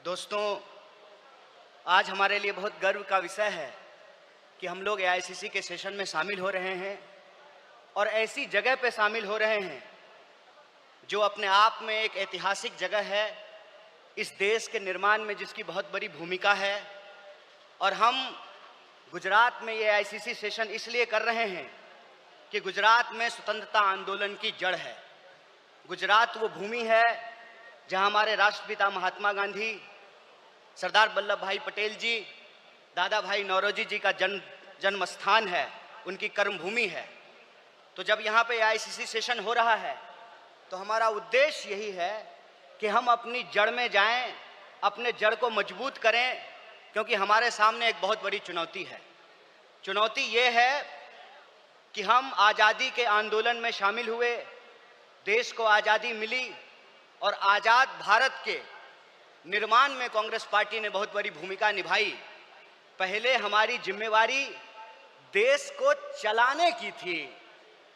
दोस्तों, आज हमारे लिए बहुत गर्व का विषय है कि हम लोग एआईसीसी के सेशन में शामिल हो रहे हैं और ऐसी जगह पे शामिल हो रहे हैं जो अपने आप में एक ऐतिहासिक जगह है, इस देश के निर्माण में जिसकी बहुत बड़ी भूमिका है। और हम गुजरात में ये एआईसीसी सेशन इसलिए कर रहे हैं कि गुजरात में स्वतंत्रता आंदोलन की जड़ है। गुजरात वो भूमि है जहां हमारे राष्ट्रपिता महात्मा गांधी, सरदार वल्लभ भाई पटेल जी, दादा भाई नौरोजी जी का जन्म स्थान है, उनकी कर्मभूमि है। तो जब यहाँ पे एआईसीसी सेशन हो रहा है तो हमारा उद्देश्य यही है कि हम अपनी जड़ में जाएं, अपने जड़ को मजबूत करें, क्योंकि हमारे सामने एक बहुत बड़ी चुनौती है। चुनौती ये है कि हम आज़ादी के आंदोलन में शामिल हुए, देश को आज़ादी मिली और आज़ाद भारत के निर्माण में कांग्रेस पार्टी ने बहुत बड़ी भूमिका निभाई। पहले हमारी जिम्मेवारी देश को चलाने की थी,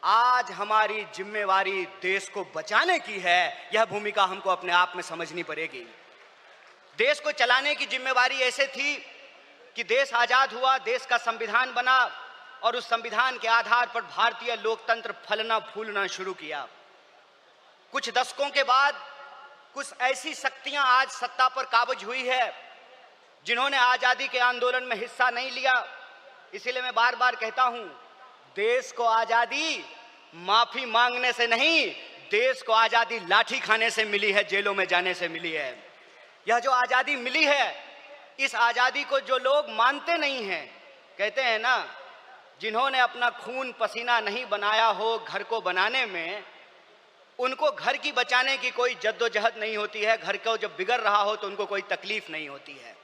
आज हमारी जिम्मेवारी देश को बचाने की है। यह भूमिका हमको अपने आप में समझनी पड़ेगी। देश को चलाने की जिम्मेवारी ऐसे थी कि देश आज़ाद हुआ, देश का संविधान बना और उस संविधान के आधार पर भारतीय लोकतंत्र फलना फूलना शुरू किया। कुछ दशकों के बाद कुछ ऐसी शक्तियां आज सत्ता पर काबिज हुई है जिन्होंने आज़ादी के आंदोलन में हिस्सा नहीं लिया। इसीलिए मैं बार बार कहता हूं, देश को आज़ादी माफी मांगने से नहीं, देश को आज़ादी लाठी खाने से मिली है, जेलों में जाने से मिली है। यह जो आज़ादी मिली है, इस आज़ादी को जो लोग मानते नहीं हैं, कहते हैं ना, जिन्होंने अपना खून पसीना नहीं बनाया हो घर को बनाने में, उनको घर की बचाने की कोई जद्दोजहद नहीं होती है। घर को जब बिगड़ रहा हो तो उनको कोई तकलीफ नहीं होती है।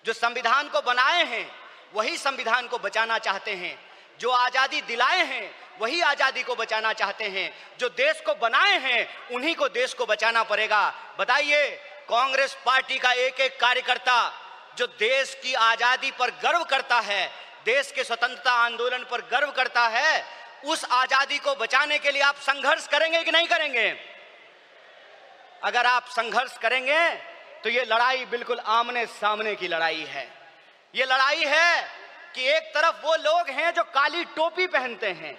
जो संविधान को बनाए हैं वही संविधान को बचाना चाहते हैं, जो आज़ादी दिलाए हैं वही आज़ादी को बचाना चाहते हैं, जो देश को बनाए हैं उन्हीं को देश को बचाना पड़ेगा। बताइए, कांग्रेस पार्टी का एक एक कार्यकर्ता जो देश की आज़ादी पर गर्व करता है, देश के स्वतंत्रता आंदोलन पर गर्व करता है, उस आज़ादी को बचाने के लिए आप संघर्ष करेंगे कि नहीं करेंगे? अगर आप संघर्ष करेंगे तो ये लड़ाई बिल्कुल आमने सामने की लड़ाई है। ये लड़ाई है कि एक तरफ वो लोग हैं जो काली टोपी पहनते हैं,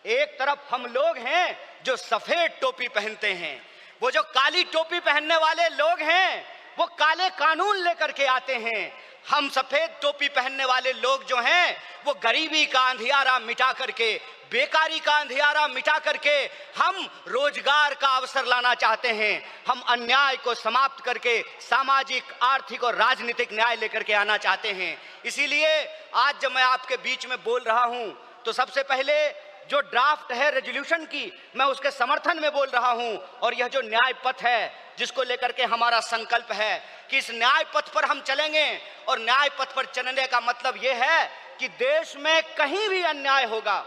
एक तरफ हम लोग हैं जो सफेद टोपी पहनते हैं। वो जो काली टोपी पहनने वाले लोग हैं वो काले कानून लेकर के आते हैं। हम सफेद टोपी पहनने वाले लोग जो हैं वो गरीबी का अंधियारा मिटा करके, बेकारी का अंधियारा मिटा करके हम रोजगार का अवसर लाना चाहते हैं। हम अन्याय को समाप्त करके सामाजिक, आर्थिक और राजनीतिक न्याय लेकर के आना चाहते हैं। इसीलिए आज जब मैं आपके बीच में बोल रहा हूं तो सबसे पहले जो ड्राफ्ट है रेजोल्यूशन की, मैं उसके समर्थन में बोल रहा हूं। और यह जो न्याय पथ है जिसको लेकर के हमारा संकल्प है कि इस न्याय पथ पर हम चलेंगे, और न्याय पथ पर चलने का मतलब यह है कि देश में कहीं भी अन्याय होगा,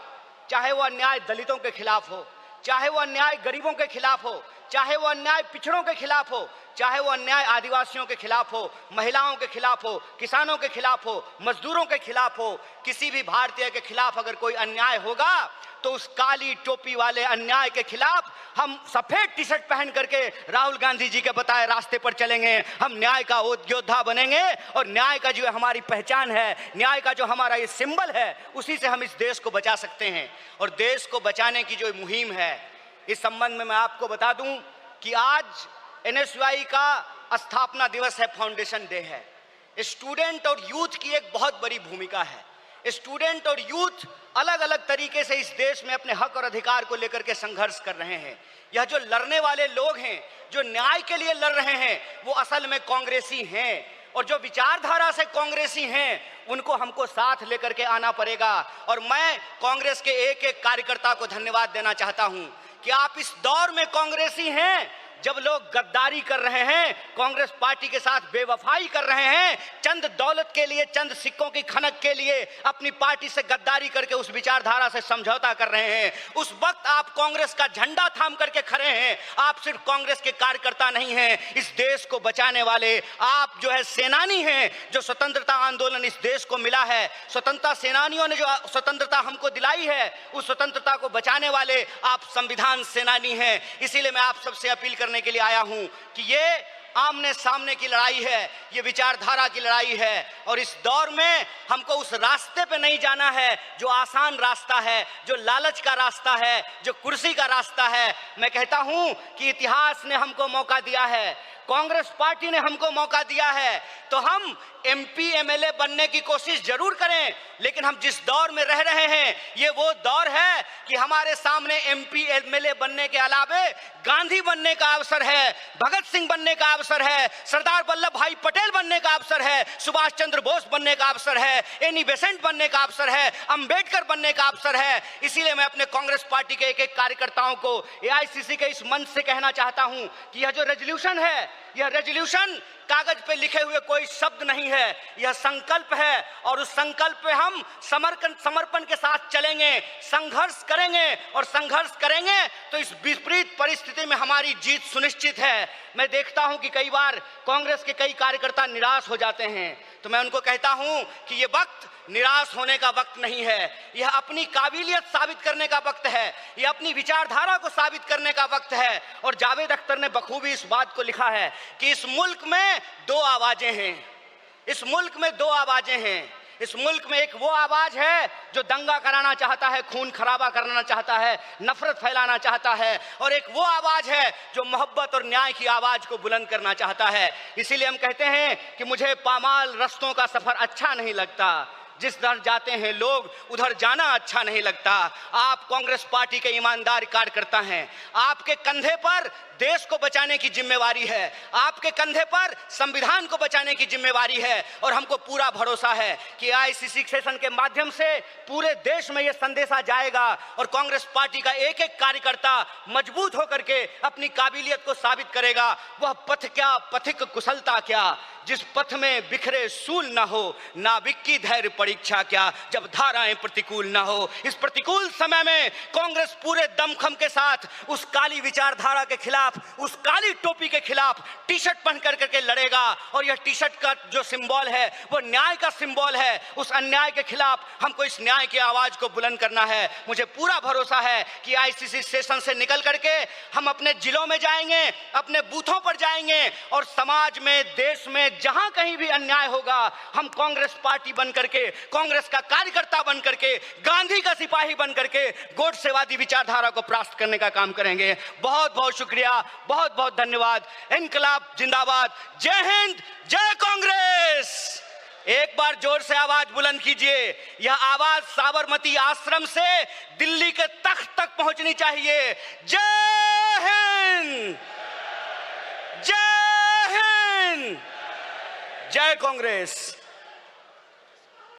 चाहे वो अन्याय दलितों के खिलाफ हो, चाहे वो अन्याय गरीबों के खिलाफ हो, चाहे वो अन्याय पिछड़ों के खिलाफ हो, चाहे वो अन्याय आदिवासियों के खिलाफ हो, महिलाओं के खिलाफ हो, किसानों के खिलाफ हो, मजदूरों के खिलाफ हो, किसी भी भारतीय के खिलाफ अगर कोई अन्याय होगा तो उस काली टोपी वाले अन्याय के खिलाफ हम सफेद टी शर्ट पहन करके राहुल गांधी जी के बताए रास्ते पर चलेंगे। हम न्याय का योद्धा बनेंगे और न्याय का जो हमारी पहचान है, न्याय का जो हमारा ये सिंबल है, उसी से हम इस देश को बचा सकते हैं। और देश को बचाने की जो मुहिम है, इस संबंध में मैं आपको बता दूं कि आज एनएसयूआई का स्थापना दिवस है, फाउंडेशन डे है। स्टूडेंट और यूथ की एक बहुत बड़ी भूमिका है। स्टूडेंट और यूथ अलग अलग तरीके से इस देश में अपने हक और अधिकार को लेकर के संघर्ष कर रहे हैं। यह जो लड़ने वाले लोग हैं, जो न्याय के लिए लड़ रहे हैं, वो असल में कांग्रेसी हैं, और जो विचारधारा से कांग्रेसी हैं उनको हमको साथ लेकर के आना पड़ेगा। और मैं कांग्रेस के एक एक कार्यकर्ता को धन्यवाद देना चाहता हूं कि आप इस दौर में कांग्रेसी हैं जब लोग गद्दारी कर रहे हैं, कांग्रेस पार्टी के साथ बेवफाई कर रहे हैं, चंद दौलत के लिए, चंद सिक्कों की खनक के लिए अपनी पार्टी से गद्दारी करके उस विचारधारा से समझौता कर रहे हैं, उस वक्त आप कांग्रेस का झंडा थाम करके खड़े हैं। आप सिर्फ कांग्रेस के कार्यकर्ता नहीं हैं, इस देश को बचाने वाले आप जो है सेनानी हैं। जो स्वतंत्रता आंदोलन इस देश को मिला है, स्वतंत्रता सेनानियों ने जो स्वतंत्रता हमको दिलाई है, उस स्वतंत्रता को बचाने वाले आप संविधान सेनानी हैं। इसीलिए मैं आप सबसे अपील करने के लिए आया हूं कि ये आमने सामने की लड़ाई है, ये विचारधारा की लड़ाई है। और इस दौर में हमको उस रास्ते पे नहीं जाना है जो आसान रास्ता है, जो लालच का रास्ता है, जो कुर्सी का रास्ता है। मैं कहता हूं कि इतिहास ने हमको मौका दिया है, कांग्रेस पार्टी ने हमको मौका दिया है, तो हम एमपी एमएलए बनने की कोशिश जरूर करें। लेकिन हम जिस दौर में रह रहे हैं, ये वो दौर है कि हमारे सामने एमपी एमएलए बनने के अलावे गांधी बनने का अवसर है, भगत सिंह बनने का अवसर है, सरदार वल्लभ भाई पटेल बनने का अवसर है, सुभाष चंद्र बोस बनने का अवसर है, एनी बेसेंट बनने का अवसर है, अंबेडकर बनने का अवसर है। इसीलिए मैं अपने कांग्रेस पार्टी के एक एक कार्यकर्ताओं को एआईसीसी के इस मंच से कहना चाहता हूं कि यह जो रेजोल्यूशन है, यह रेजोल्यूशन कागज पे लिखे हुए कोई शब्द नहीं है, यह संकल्प है। और उस संकल्प पे हम समर्पण के साथ चलेंगे, संघर्ष करेंगे, और संघर्ष करेंगे तो इस विपरीत परिस्थिति में हमारी जीत सुनिश्चित है। मैं देखता हूं कि कई बार कांग्रेस के कई कार्यकर्ता निराश हो जाते हैं, तो मैं उनको कहता हूं कि यह वक्त निराश होने का वक्त नहीं है, यह अपनी काबिलियत साबित करने का वक्त है, यह अपनी विचारधारा को साबित करने का वक्त है। और जावेद अख्तर ने बखूबी इस बात को लिखा है कि इस मुल्क में दो आवाजें हैं, इस मुल्क में दो आवाजें हैं। इस मुल्क में एक वो आवाज है जो दंगा कराना चाहता है, खून खराबा करना चाहता है, नफरत फैलाना चाहता है, और एक वो आवाज है जो मोहब्बत और न्याय की आवाज को बुलंद करना चाहता है। इसीलिए हम कहते हैं कि मुझे पामाल रस्तों का सफर अच्छा नहीं लगता, जिस दर जाते हैं लोग उधर जाना अच्छा नहीं लगता। आप कांग्रेस पार्टी के ईमानदार कार्यकर्ता हैं, आपके कंधे पर देश को बचाने की जिम्मेवारी है, आपके कंधे पर संविधान को बचाने की जिम्मेवारी है। और हमको पूरा भरोसा है कि आईसीसी सेशन के माध्यम से पूरे देश में यह संदेशा जाएगा और कांग्रेस पार्टी का एक एक कार्यकर्ता मजबूत होकर के अपनी काबिलियत को साबित करेगा। वह पथ क्या, पथिक कुशलता क्या, जिस पथ में बिखरे सूल ना हो, नाविक की धैर्य परीक्षा क्या, जब धाराएं प्रतिकूल ना हो। इस प्रतिकूल समय में कांग्रेस पूरे दमखम के साथ उस काली विचारधारा के खिलाफ, उस काली टोपी के खिलाफ टी शर्ट पहन करके लड़ेगा। और यह टी शर्ट का जो सिंबल है वो न्याय का सिंबल है। उस अन्याय के खिलाफ हमको इस न्याय की आवाज को बुलंद करना है। मुझे पूरा भरोसा है कि आईसीसी सेशन से निकल करके हम अपने जिलों में जाएंगे, अपने बूथों पर जाएंगे, और समाज में, देश में जहां कहीं भी अन्याय होगा, हम कांग्रेस पार्टी बन करके, कांग्रेस का कार्यकर्ता बन करके, गांधी का सिपाही बन करके गोडसेवादी विचारधारा को परास्त करने का काम करेंगे। बहुत बहुत शुक्रिया, बहुत बहुत धन्यवाद। इनकलाब जिंदाबाद, जय हिंद, जय कांग्रेस। एक बार जोर से आवाज बुलंद कीजिए। यह आवाज साबरमती आश्रम से दिल्ली के तख्त तक पहुंचनी चाहिए। जय हिंद, जय हिंद, जय कांग्रेस।